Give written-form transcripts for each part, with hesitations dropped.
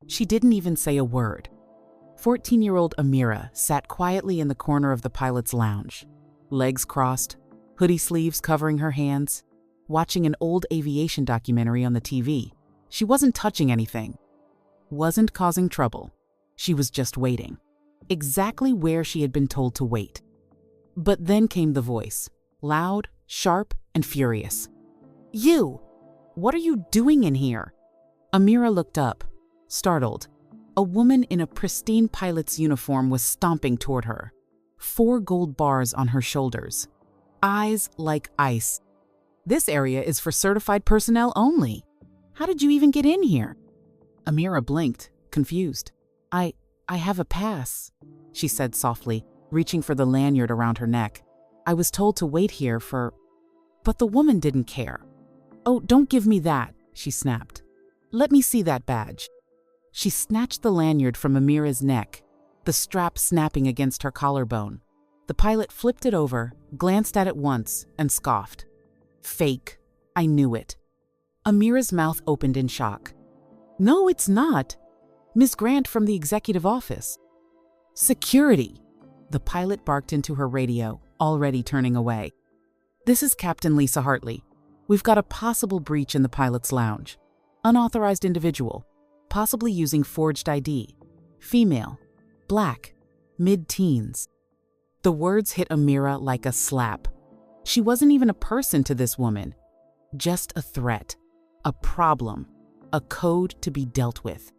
She didn't even say a word. 14-year-old Amira sat quietly in the corner of the pilot's lounge, legs crossed, hoodie sleeves covering her hands, watching an old aviation documentary on the TV. She wasn't touching anything, wasn't causing trouble. She was just waiting, exactly where she had been told to wait. But then came the voice, loud, sharp, and furious. "You! What are you doing in here?" Amira looked up, startled. A woman in a pristine pilot's uniform was stomping toward her, 4 gold bars on her shoulders, eyes like ice. "This area is for certified personnel only. How did you even get in here?" Amira blinked, confused. I have a pass," she said softly, reaching for the lanyard around her neck. "I was told to wait here for—" But the woman didn't care. "Oh, don't give me that," she snapped. "Let me see that badge." She snatched the lanyard from Amira's neck, the strap snapping against her collarbone. The pilot flipped it over, glanced at it once, and scoffed. "Fake. I knew it." Amira's mouth opened in shock. "No, it's not. Miss Grant from the executive office." "Security!" The pilot barked into her radio, already turning away. "This is Captain Lisa Hartley. We've got a possible breach in the pilot's lounge. Unauthorized individual, possibly using forged ID. Female, black, mid-teens." The words hit Amira like a slap. She wasn't even a person to this woman, just a threat, a problem, a code to be dealt with.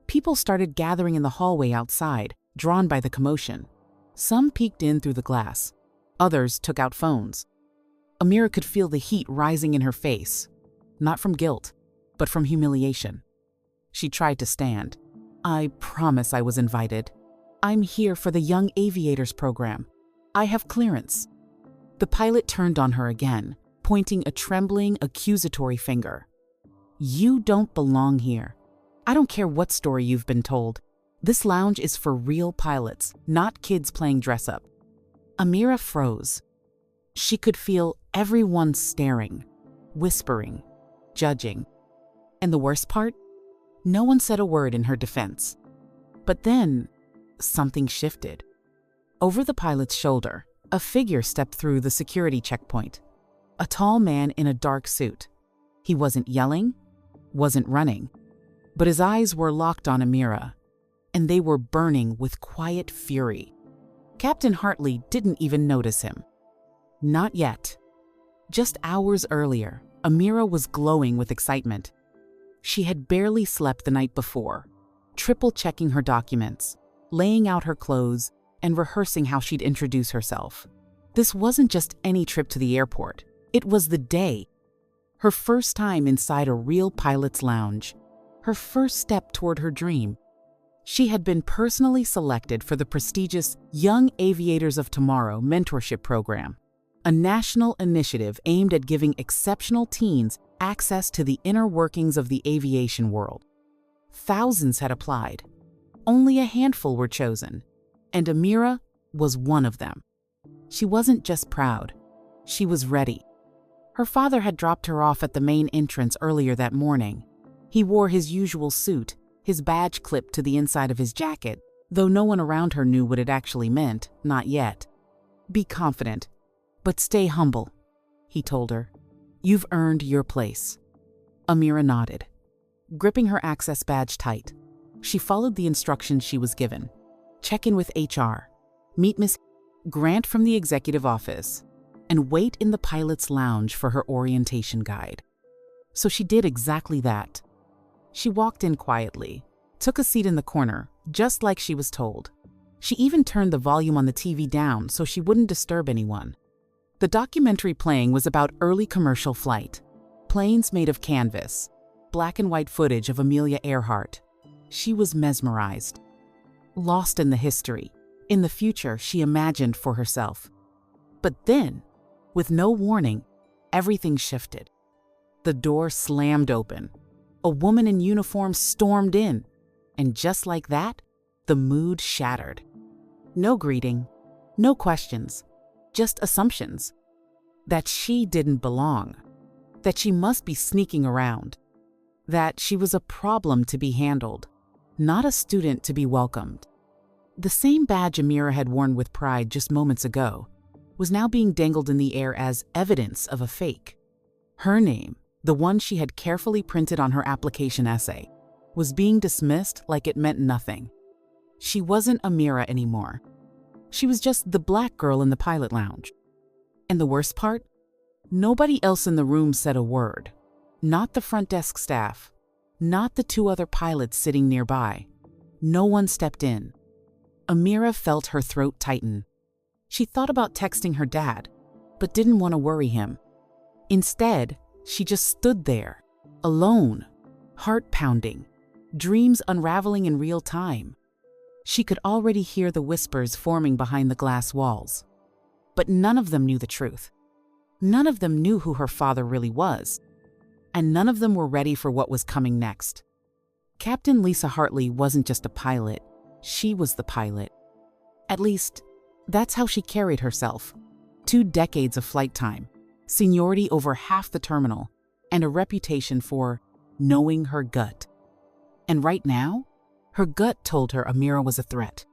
People started gathering in the hallway outside, drawn by the commotion. Some peeked in through the glass. Others took out phones. Amira could feel the heat rising in her face, not from guilt, but from humiliation. She tried to stand. "I promise I was invited. I'm here for the Young Aviators program. I have clearance." The pilot turned on her again, pointing a trembling, accusatory finger. "You don't belong here. I don't care what story you've been told. This lounge is for real pilots, not kids playing dress-up." Amira froze. She could feel everyone staring, whispering, judging. And the worst part? No one said a word in her defense. But then, something shifted. Over the pilot's shoulder, a figure stepped through the security checkpoint. A tall man in a dark suit. He wasn't yelling, wasn't running, but his eyes were locked on Amira, and they were burning with quiet fury. Captain Hartley didn't even notice him. Not yet. Just hours earlier, Amira was glowing with excitement. She had barely slept the night before, triple-checking her documents, laying out her clothes, and rehearsing how she'd introduce herself. This wasn't just any trip to the airport. It was the day. Her first time inside a real pilot's lounge. Her first step toward her dream. She had been personally selected for the prestigious Young Aviators of Tomorrow mentorship program, a national initiative aimed at giving exceptional teens access to the inner workings of the aviation world. Thousands had applied. Only a handful were chosen, and Amira was one of them. She wasn't just proud. She was ready. Her father had dropped her off at the main entrance earlier that morning. He wore his usual suit, his badge clipped to the inside of his jacket, though no one around her knew what it actually meant, not yet. "Be confident, but stay humble," he told her. "You've earned your place." Amira nodded, gripping her access badge tight. She followed the instructions she was given. Check in with HR, meet Miss Grant from the executive office, and wait in the pilot's lounge for her orientation guide. So she did exactly that. She walked in quietly, took a seat in the corner, just like she was told. She even turned the volume on the TV down so she wouldn't disturb anyone. The documentary playing was about early commercial flight, planes made of canvas, black and white footage of Amelia Earhart. She was mesmerized, lost in the history, in the future she imagined for herself. But then, with no warning, everything shifted. The door slammed open. A woman in uniform stormed in, and just like that, the mood shattered. No greeting, no questions, just assumptions. That she didn't belong, that she must be sneaking around, that she was a problem to be handled. not a student to be welcomed. The same badge Amira had worn with pride just moments ago was now being dangled in the air as evidence of a fake. Her name, the one she had carefully printed on her application essay, was being dismissed like it meant nothing. She wasn't Amira anymore. She was just the black girl in the pilot lounge. And the worst part? Nobody else in the room said a word. Not the front desk staff. Not the two other pilots sitting nearby. No one stepped in. Amira felt her throat tighten. She thought about texting her dad, but didn't want to worry him. Instead, she just stood there, alone, heart pounding, dreams unraveling in real time. She could already hear the whispers forming behind the glass walls. But none of them knew the truth. None of them knew who her father really was. And none of them were ready for what was coming next. Captain Lisa Hartley wasn't just a pilot. She was the pilot. At least, that's how she carried herself. 2 decades of flight time, seniority over half the terminal, and a reputation for knowing her gut. And right now, her gut told her Amira was a threat.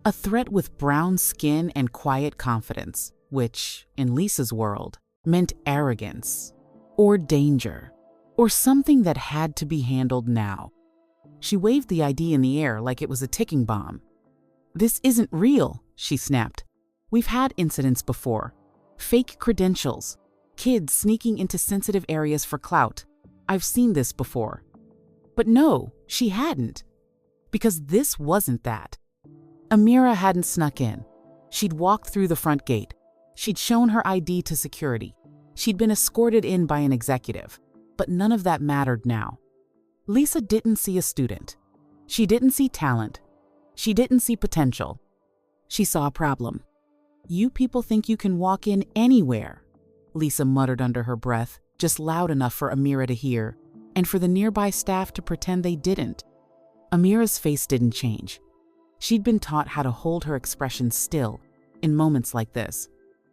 A threat with brown skin and quiet confidence, which, in Lisa's world, meant arrogance, or danger, or something that had to be handled now. She waved the ID in the air like it was a ticking bomb. "This isn't real," she snapped. "We've had incidents before. Fake credentials. Kids sneaking into sensitive areas for clout. I've seen this before." But no, she hadn't. Because this wasn't that. Amira hadn't snuck in. She'd walked through the front gate. She'd shown her ID to security. She'd been escorted in by an executive. But none of that mattered now. Lisa didn't see a student. She didn't see talent. She didn't see potential. She saw a problem. "You people think you can walk in anywhere," Lisa muttered under her breath, just loud enough for Amira to hear, and for the nearby staff to pretend they didn't. Amira's face didn't change. She'd been taught how to hold her expression still in moments like this.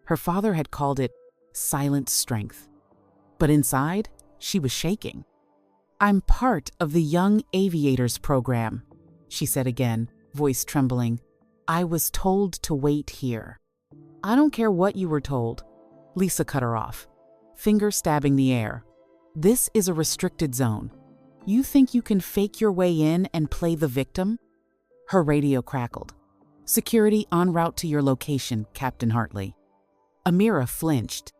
Her father had called it silent strength. But inside, she was shaking. "I'm part of the Young Aviators program," she said again, voice trembling. "I was told to wait here." "I don't care what you were told," Lisa cut her off, finger stabbing the air. "This is a restricted zone. You think you can fake your way in and play the victim?" Her radio crackled. "Security en route to your location, Captain Hartley." Amira flinched.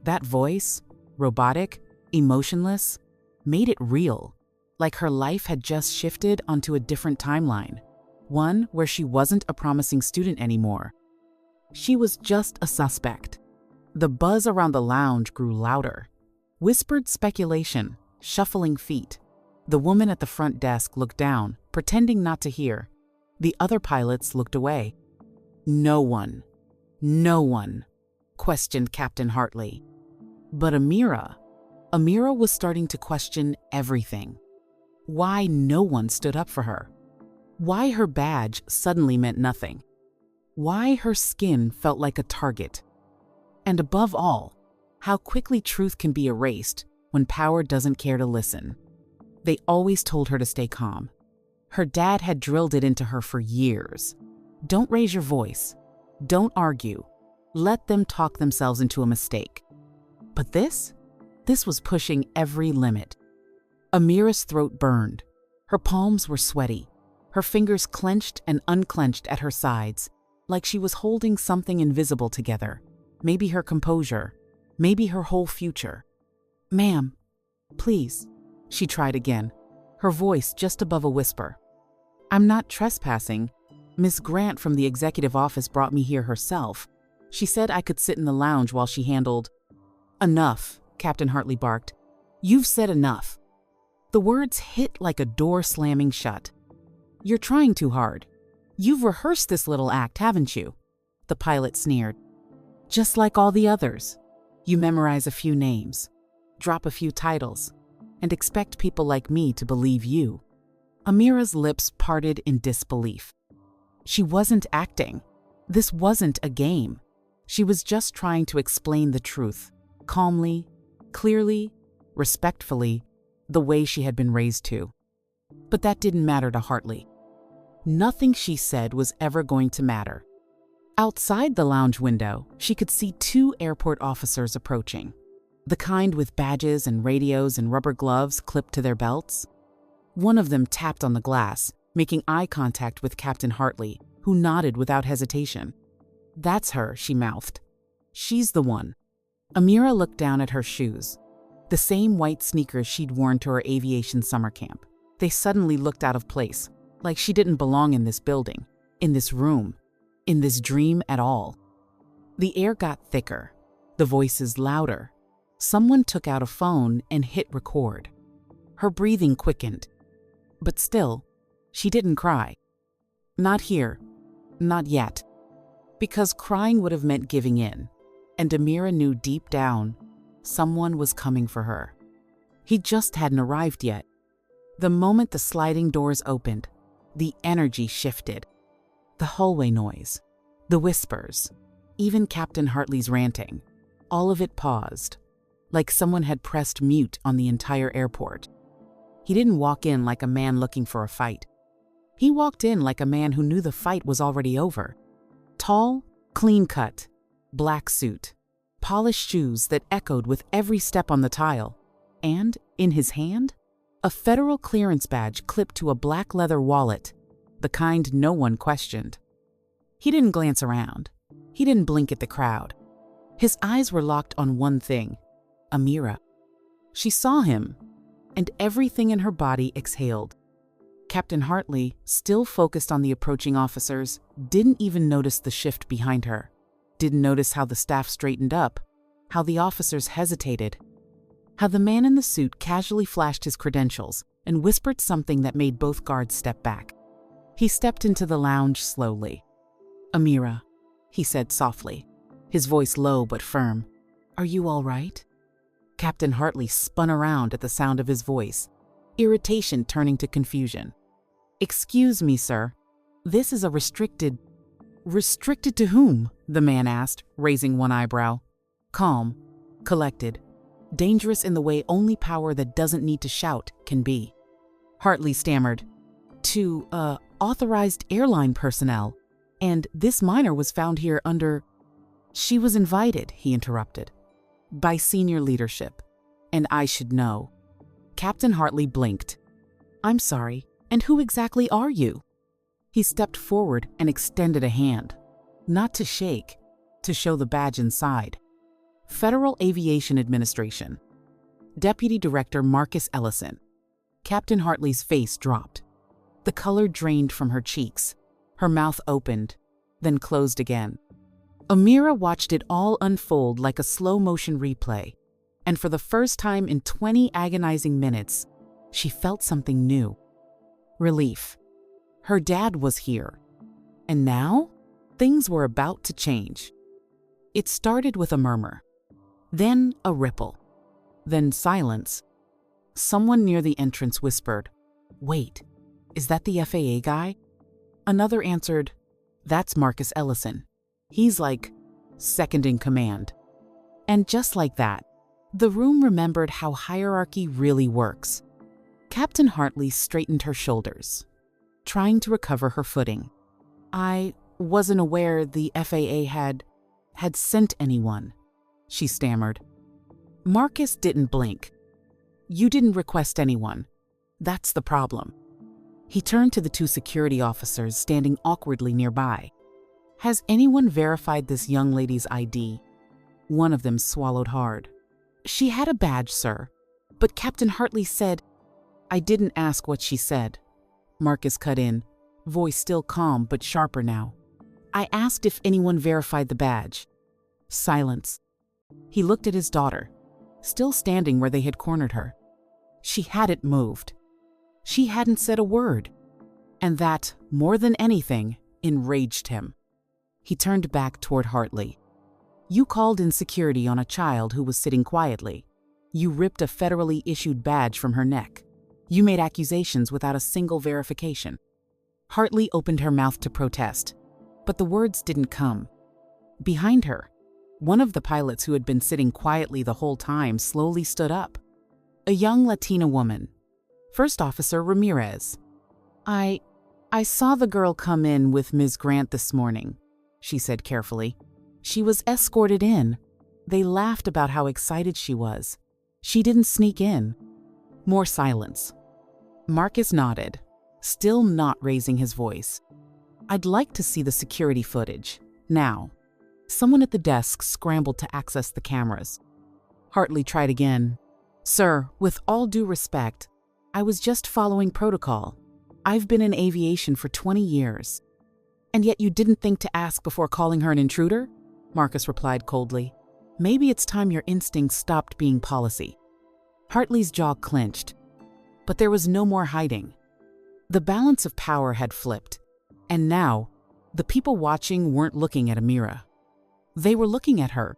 That voice, robotic, emotionless, made it real, like her life had just shifted onto a different timeline, one where she wasn't a promising student anymore. She was just a suspect. The buzz around the lounge grew louder. Whispered speculation, shuffling feet. The woman at the front desk looked down, pretending not to hear. The other pilots looked away. No one questioned Captain Hartley. But Amira was starting to question everything. Why no one stood up for her. Why her badge suddenly meant nothing. Why her skin felt like a target. And above all, how quickly truth can be erased when power doesn't care to listen. They always told her to stay calm. Her dad had drilled it into her for years. Don't raise your voice. Don't argue. Let them talk themselves into a mistake. But this was pushing every limit. Amira's throat burned. Her palms were sweaty. Her fingers clenched and unclenched at her sides, like she was holding something invisible together. Maybe her composure. Maybe her whole future. "Ma'am, please," she tried again, her voice just above a whisper. "I'm not trespassing. Miss Grant from the executive office brought me here herself. She said I could sit in the lounge while she handled—" "Enough," Captain Hartley barked. "You've said enough." The words hit like a door slamming shut. "You're trying too hard. You've rehearsed this little act, haven't you?" The pilot sneered. "Just like all the others. You memorize a few names, drop a few titles, and expect people like me to believe you." Amira's lips parted in disbelief. She wasn't acting. This wasn't a game. She was just trying to explain the truth, calmly, clearly, respectfully, the way she had been raised to. But that didn't matter to Hartley. Nothing she said was ever going to matter. Outside the lounge window, she could see 2 airport officers approaching, the kind with badges and radios and rubber gloves clipped to their belts. One of them tapped on the glass, making eye contact with Captain Hartley, who nodded without hesitation. "That's her," she mouthed. "She's the one." Amira looked down at her shoes, the same white sneakers she'd worn to her aviation summer camp. They suddenly looked out of place, like she didn't belong in this building, in this room, in this dream at all. The air got thicker, the voices louder. Someone took out a phone and hit record. Her breathing quickened. But still, she didn't cry. Not here. Not yet. Because crying would have meant giving in, and Amira knew deep down someone was coming for her. He just hadn't arrived yet. The moment the sliding doors opened, the energy shifted. The hallway noise, the whispers, even Captain Hartley's ranting, all of it paused, like someone had pressed mute on the entire airport. He didn't walk in like a man looking for a fight. He walked in like a man who knew the fight was already over. Tall, clean-cut, black suit, polished shoes that echoed with every step on the tile, and, in his hand, a federal clearance badge clipped to a black leather wallet, the kind no one questioned. He didn't glance around. He didn't blink at the crowd. His eyes were locked on one thing, Amira. She saw him, and everything in her body exhaled. Captain Hartley, still focused on the approaching officers, didn't even notice the shift behind her, didn't notice how the staff straightened up, how the officers hesitated, how the man in the suit casually flashed his credentials and whispered something that made both guards step back. He stepped into the lounge slowly. "Amira," he said softly, his voice low but firm. "Are you all right?" Captain Hartley spun around at the sound of his voice, irritation turning to confusion. "Excuse me, sir. This is a restricted—" "Restricted to whom?" the man asked, raising one eyebrow. Calm, collected, dangerous in the way only power that doesn't need to shout can be. Hartley stammered, "To, authorized airline personnel, and this minor was found here under—" "She was invited," he interrupted, "by senior leadership, and I should know." Captain Hartley blinked. "I'm sorry, and who exactly are you?" He stepped forward and extended a hand, not to shake, to show the badge inside. Federal Aviation Administration. Deputy Director Marcus Ellison. Captain Hartley's face dropped. The color drained from her cheeks. Her mouth opened, then closed again. Amira watched it all unfold like a slow-motion replay, and for the first time in 20 agonizing minutes, she felt something new. Relief. Her dad was here. And now, things were about to change. It started with a murmur, then a ripple, then silence. Someone near the entrance whispered, "Wait, is that the FAA guy?" Another answered, "That's Marcus Ellison. He's like second in command." And just like that, the room remembered how hierarchy really works. Captain Hartley straightened her shoulders, trying to recover her footing. "I wasn't aware the FAA had sent anyone," she stammered. Marcus didn't blink. "You didn't request anyone. That's the problem." He turned to the 2 security officers standing awkwardly nearby. "Has anyone verified this young lady's ID?" One of them swallowed hard. "She had a badge, sir, but Captain Hartley said—" "I didn't ask what she said," Marcus cut in, voice still calm but sharper now. "I asked if anyone verified the badge." Silence. He looked at his daughter, still standing where they had cornered her. She hadn't moved. She hadn't said a word. And that, more than anything, enraged him. He turned back toward Hartley. "You called in security on a child who was sitting quietly. You ripped a federally issued badge from her neck. You made accusations without a single verification." Hartley opened her mouth to protest, but the words didn't come. Behind her, one of the pilots who had been sitting quietly the whole time slowly stood up. A young Latina woman, First Officer Ramirez, I saw the girl come in with Ms. Grant this morning, she said carefully. She was escorted in. They laughed about how excited she was. She didn't sneak in. More silence. Marcus nodded, still not raising his voice. I'd like to see the security footage. Now. Someone at the desk scrambled to access the cameras. Hartley tried again. Sir, with all due respect, I was just following protocol. I've been in aviation for 20 years. And yet you didn't think to ask before calling her an intruder? Marcus replied coldly. Maybe it's time your instincts stopped being policy. Hartley's jaw clenched. But there was no more hiding. The balance of power had flipped. And now, the people watching weren't looking at Amira. They were looking at her.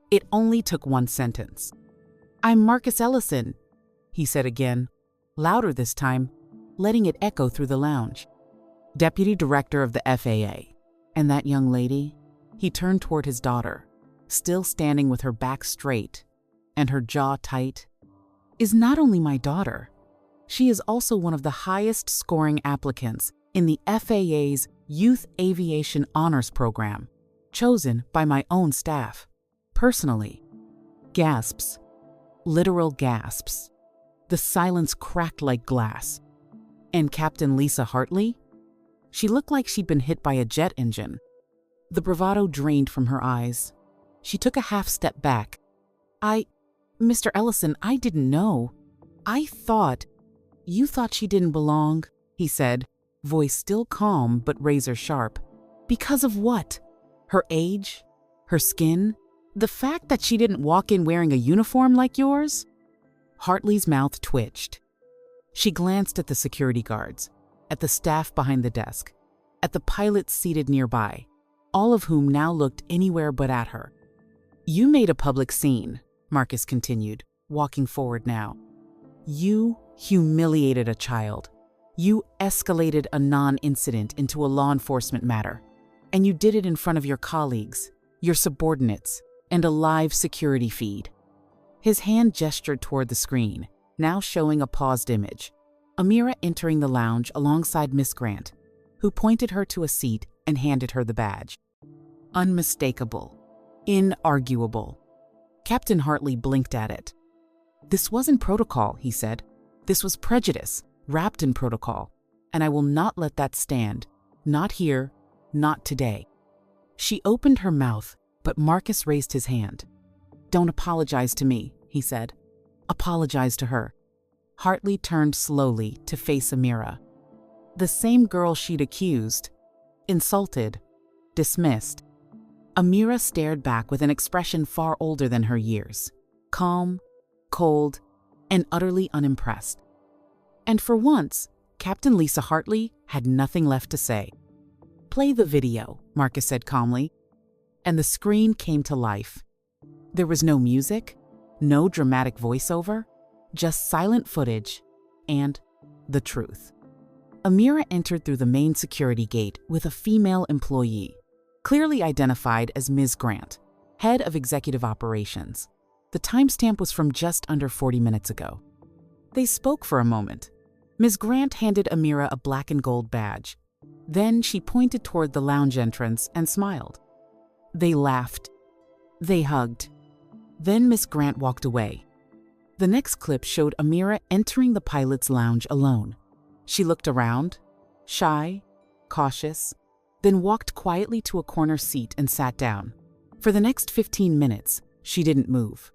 It only took one sentence. I'm Marcus Ellison, he said again, louder this time, letting it echo through the lounge. Deputy Director of the FAA. And that young lady? He turned toward his daughter, still standing with her back straight and her jaw tight, is not only my daughter, she is also one of the highest scoring applicants in the FAA's Youth Aviation Honors Program, chosen by my own staff, personally. Gasps. Literal gasps. The silence cracked like glass. And Captain Lisa Hartley? She looked like she'd been hit by a jet engine. The bravado drained from her eyes. She took a half step back. Mr. Ellison, I didn't know. You thought she didn't belong, he said, voice still calm but razor sharp. Because of what? Her age? Her skin? The fact that she didn't walk in wearing a uniform like yours? Hartley's mouth twitched. She glanced at the security guards, at the staff behind the desk, at the pilots seated nearby, all of whom now looked anywhere but at her. You made a public scene, Marcus continued, walking forward now. You humiliated a child. You escalated a non-incident into a law enforcement matter. And you did it in front of your colleagues, your subordinates, and a live security feed. His hand gestured toward the screen, now showing a paused image. Amira entering the lounge alongside Miss Grant, who pointed her to a seat and handed her the badge. Unmistakable. Inarguable. Captain Hartley blinked at it. This wasn't protocol, he said. This was prejudice, wrapped in protocol, and I will not let that stand. Not here, not today. She opened her mouth, but Marcus raised his hand. Don't apologize to me, he said. Apologize to her. Hartley turned slowly to face Amira. The same girl she'd accused, insulted, dismissed. Amira stared back with an expression far older than her years, calm, cold, and utterly unimpressed. And for once, Captain Lisa Hartley had nothing left to say. Play the video, Marcus said calmly, and the screen came to life. There was no music, no dramatic voiceover, just silent footage and the truth. Amira entered through the main security gate with a female employee, clearly identified as Ms. Grant, head of executive operations. The timestamp was from just under 40 minutes ago. They spoke for a moment. Ms. Grant handed Amira a black and gold badge. Then she pointed toward the lounge entrance and smiled. They laughed. They hugged. Then Miss Grant walked away. The next clip showed Amira entering the pilot's lounge alone. She looked around, shy, cautious, then walked quietly to a corner seat and sat down. For the next 15 minutes, she didn't move.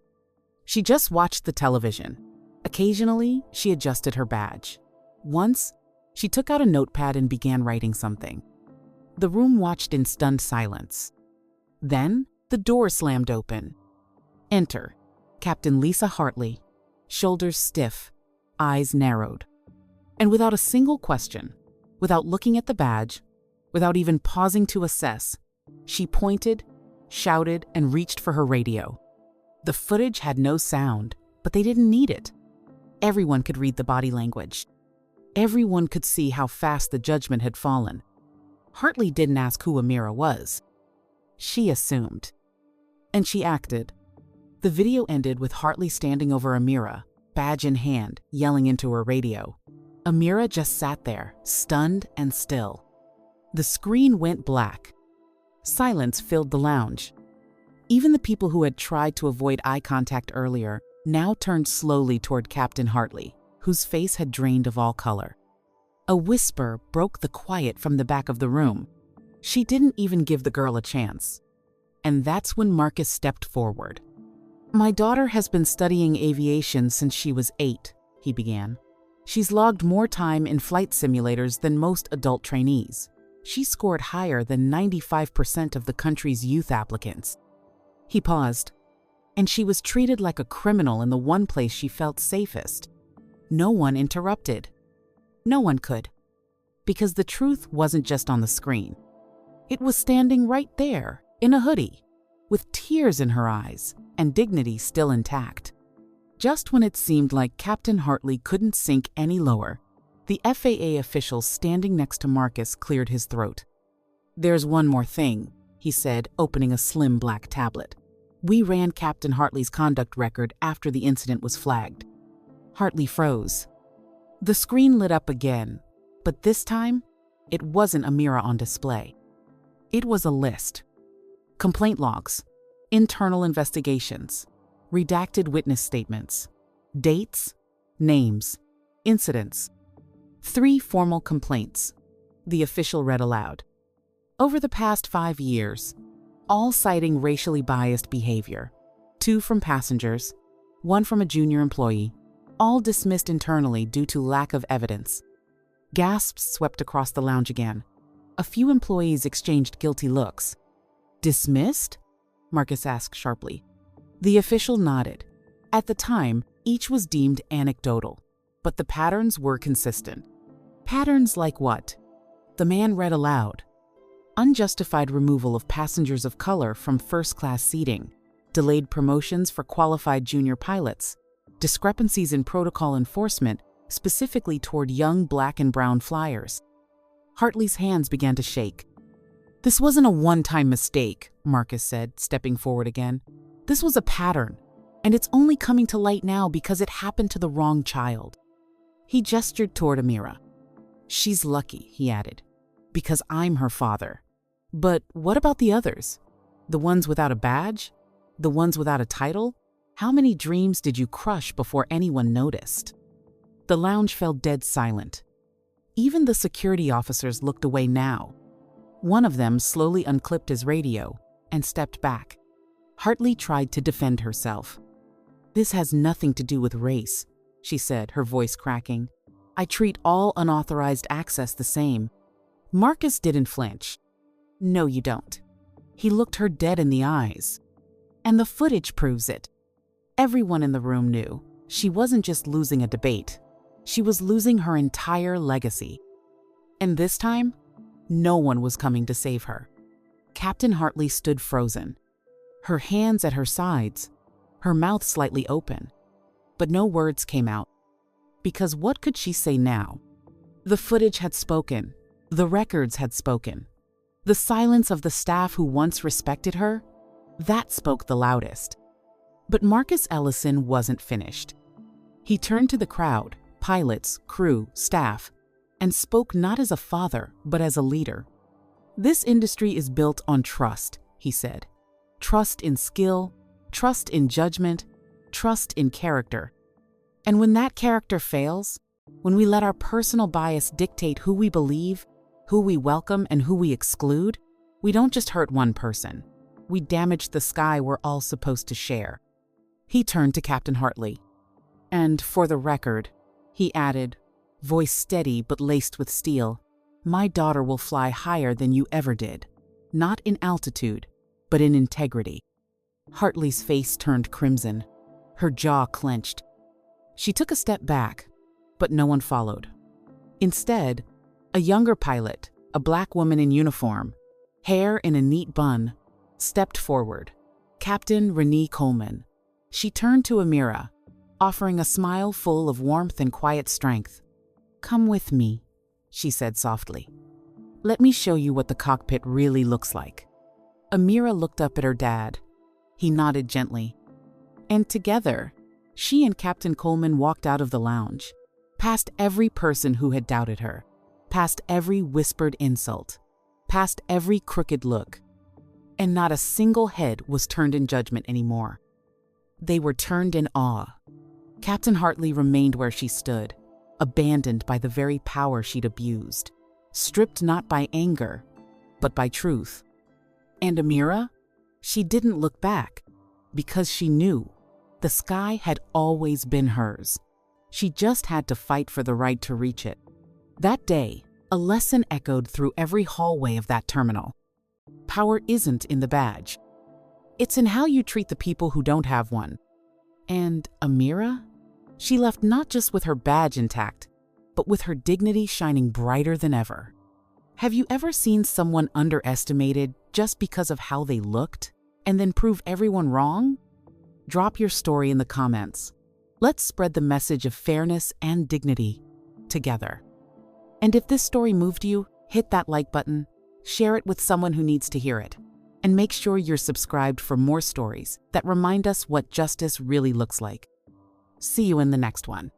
She just watched the television. Occasionally, she adjusted her badge. Once, she took out a notepad and began writing something. The room watched in stunned silence. Then, the door slammed open. Enter Captain Lisa Hartley, shoulders stiff, eyes narrowed. And without a single question, without looking at the badge, without even pausing to assess, she pointed, shouted, and reached for her radio. The footage had no sound, but they didn't need it. Everyone could read the body language. Everyone could see how fast the judgment had fallen. Hartley didn't ask who Amira was. She assumed. And she acted. The video ended with Hartley standing over Amira, badge in hand, yelling into her radio. Amira just sat there, stunned and still. The screen went black. Silence filled the lounge. Even the people who had tried to avoid eye contact earlier now turned slowly toward Captain Hartley, whose face had drained of all color. A whisper broke the quiet from the back of the room. She didn't even give the girl a chance. And that's when Marcus stepped forward. "My daughter has been studying aviation since she was 8, he began. "She's logged more time in flight simulators than most adult trainees. She scored higher than 95% of the country's youth applicants." He paused. "And she was treated like a criminal in the one place she felt safest." No one interrupted. No one could. Because the truth wasn't just on the screen. It was standing right there, in a hoodie, with tears in her eyes and dignity still intact. Just when it seemed like Captain Hartley couldn't sink any lower, the FAA official standing next to Marcus cleared his throat. "There's one more thing," he said, opening a slim black tablet. "We ran Captain Hartley's conduct record after the incident was flagged." Hartley froze. The screen lit up again, but this time, it wasn't Amira on display. It was a list. Complaint logs, internal investigations, redacted witness statements, dates, names, incidents. 3 formal complaints, the official read aloud. Over the past 5 years, all citing racially biased behavior. 2 from passengers, 1 from a junior employee, all dismissed internally due to lack of evidence. Gasps swept across the lounge again. A few employees exchanged guilty looks. "Dismissed?" Marcus asked sharply. The official nodded. At the time, each was deemed anecdotal, but the patterns were consistent. Patterns like what? The man read aloud. Unjustified removal of passengers of color from first-class seating, delayed promotions for qualified junior pilots, discrepancies in protocol enforcement, specifically toward young black and brown flyers. Hartley's hands began to shake. "This wasn't a one-time mistake," Marcus said, stepping forward again. "This was a pattern, and it's only coming to light now because it happened to the wrong child." He gestured toward Amira. "She's lucky," he added, "because I'm her father. But what about the others? The ones without a badge? The ones without a title? How many dreams did you crush before anyone noticed?" The lounge fell dead silent. Even the security officers looked away now. One of them slowly unclipped his radio and stepped back. Hartley tried to defend herself. "This has nothing to do with race," she said, her voice cracking. "I treat all unauthorized access the same." Marcus didn't flinch. "No, you don't." He looked her dead in the eyes. "And the footage proves it." Everyone in the room knew she wasn't just losing a debate. She was losing her entire legacy. And this time, no one was coming to save her. Captain Hartley stood frozen, her hands at her sides, her mouth slightly open. But no words came out. Because what could she say now? The footage had spoken. The records had spoken. The silence of the staff who once respected her, that spoke the loudest. But Marcus Ellison wasn't finished. He turned to the crowd, pilots, crew, staff, and spoke not as a father, but as a leader. "This industry is built on trust," he said. "Trust in skill, trust in judgment, trust in character. And when that character fails, when we let our personal bias dictate who we believe, who we welcome, and who we exclude, we don't just hurt one person. We damage the sky we're all supposed to share." He turned to Captain Hartley. "And for the record," he added, voice steady but laced with steel, "my daughter will fly higher than you ever did. Not in altitude, but in integrity." Hartley's face turned crimson. Her jaw clenched. She took a step back, but no one followed. Instead, a younger pilot, a black woman in uniform, hair in a neat bun, stepped forward. Captain Renee Coleman. She turned to Amira, offering a smile full of warmth and quiet strength. "Come with me," she said softly. "Let me show you what the cockpit really looks like." Amira looked up at her dad. He nodded gently. And together, she and Captain Coleman walked out of the lounge, past every person who had doubted her, past every whispered insult, past every crooked look. And not a single head was turned in judgment anymore. They were turned in awe. Captain Hartley remained where she stood, abandoned by the very power she'd abused, stripped not by anger, but by truth. And Amira? She didn't look back, because she knew the sky had always been hers. She just had to fight for the right to reach it. That day, a lesson echoed through every hallway of that terminal. Power isn't in the badge. It's in how you treat the people who don't have one. And Amira? She left not just with her badge intact, but with her dignity shining brighter than ever. Have you ever seen someone underestimated just because of how they looked, and then prove everyone wrong? Drop your story in the comments. Let's spread the message of fairness and dignity together. And if this story moved you, hit that like button, share it with someone who needs to hear it, and make sure you're subscribed for more stories that remind us what justice really looks like. See you in the next one.